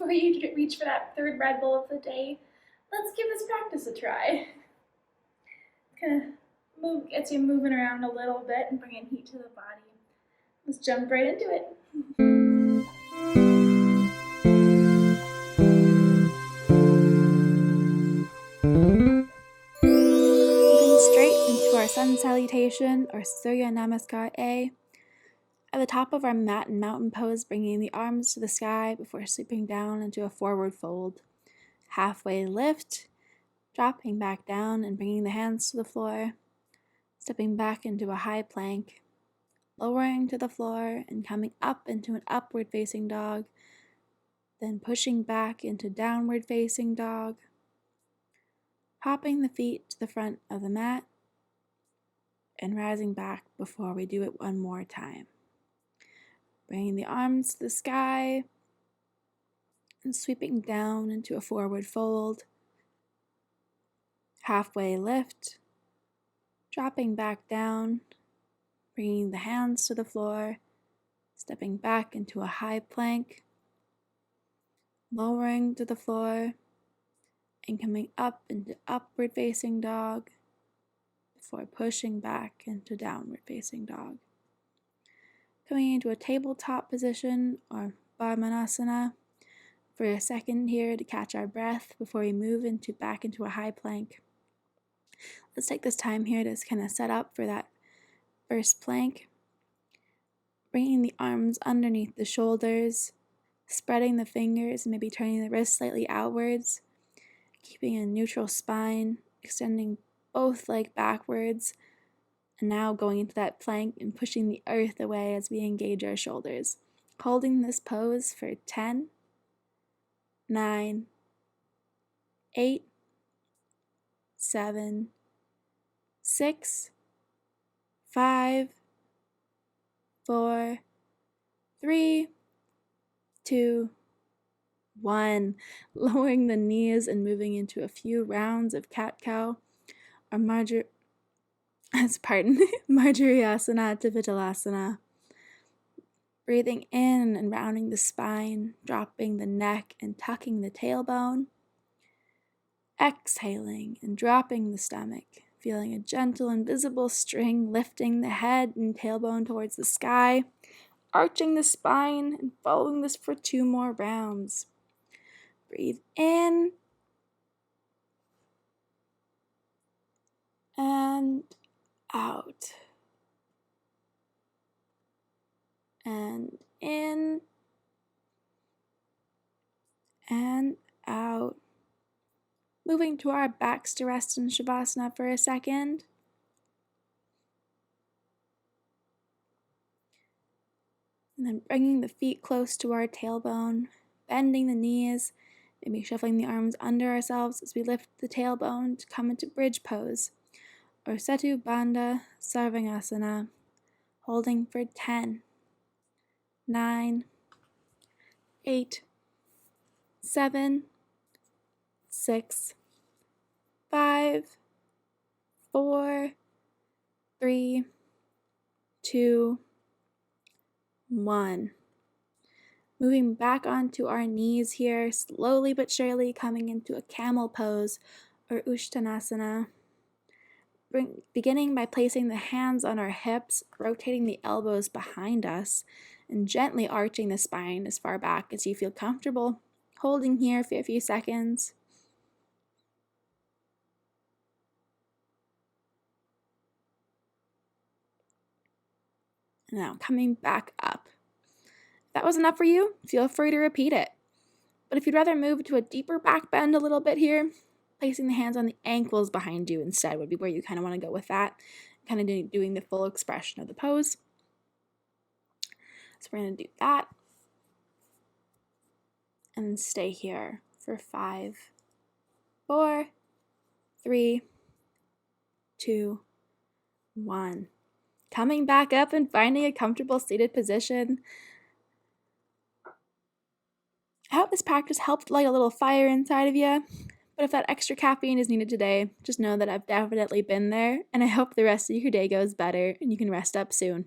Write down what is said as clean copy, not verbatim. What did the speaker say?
before you reach for that third Red Bull of the day, let's give this practice a try. Kind of gets you moving around a little bit and bringing heat to the body. Let's jump right into it. Moving straight into our sun salutation or Surya Namaskar A. At the top of our mat and mountain pose, bringing the arms to the sky before sweeping down into a forward fold. Halfway lift, dropping back down and bringing the hands to the floor. Stepping back into a high plank. Lowering to the floor and coming up into an upward facing dog. Then pushing back into downward facing dog. Hopping the feet to the front of the mat. And rising back before we do it one more time. Bringing the arms to the sky and sweeping down into a forward fold. Halfway lift, dropping back down, bringing the hands to the floor, stepping back into a high plank, lowering to the floor, and coming up into upward facing dog before pushing back into downward facing dog. Coming into a tabletop position or Varmanasana for a second here to catch our breath before we move back into a high plank. Let's take this time here to kind of set up for that first plank. Bringing the arms underneath the shoulders, spreading the fingers, maybe turning the wrists slightly outwards, keeping a neutral spine, extending both legs backwards, and now going into that plank and pushing the earth away as we engage our shoulders. Holding this pose for 10, 9, 8, 7, 6, 5, 4, 3, 2, 1. Lowering the knees and moving into a few rounds of cat-cow or Marjariasana to Vitalasana. Breathing in and rounding the spine, dropping the neck and tucking the tailbone. Exhaling and dropping the stomach, feeling a gentle invisible string lifting the head and tailbone towards the sky, arching the spine and following this for 2 more rounds. Breathe in and out. And in and out. Moving to our backs to rest in Shavasana for a second. And then bringing the feet close to our tailbone, bending the knees, maybe shuffling the arms under ourselves as we lift the tailbone to come into bridge pose, or Setu Bandha Sarvangasana, holding for 10, 9, 8, 7, 6, 5, 4, 3, 2, 1. Moving back onto our knees here, slowly but surely coming into a camel pose or Uttanasana. Beginning by placing the hands on our hips, rotating the elbows behind us, and gently arching the spine as far back as you feel comfortable. Holding here for a few seconds. Now coming back up. If that was enough for you, feel free to repeat it. But if you'd rather move to a deeper back bend a little bit here, placing the hands on the ankles behind you instead would be where you kind of want to go with that. Kind of doing the full expression of the pose. So we're going to do that. And stay here for 5, 4, 3, 2, 1. Coming back up and finding a comfortable seated position. I hope this practice helped light a little fire inside of you. But if that extra caffeine is needed today, just know that I've definitely been there, and I hope the rest of your day goes better and you can rest up soon.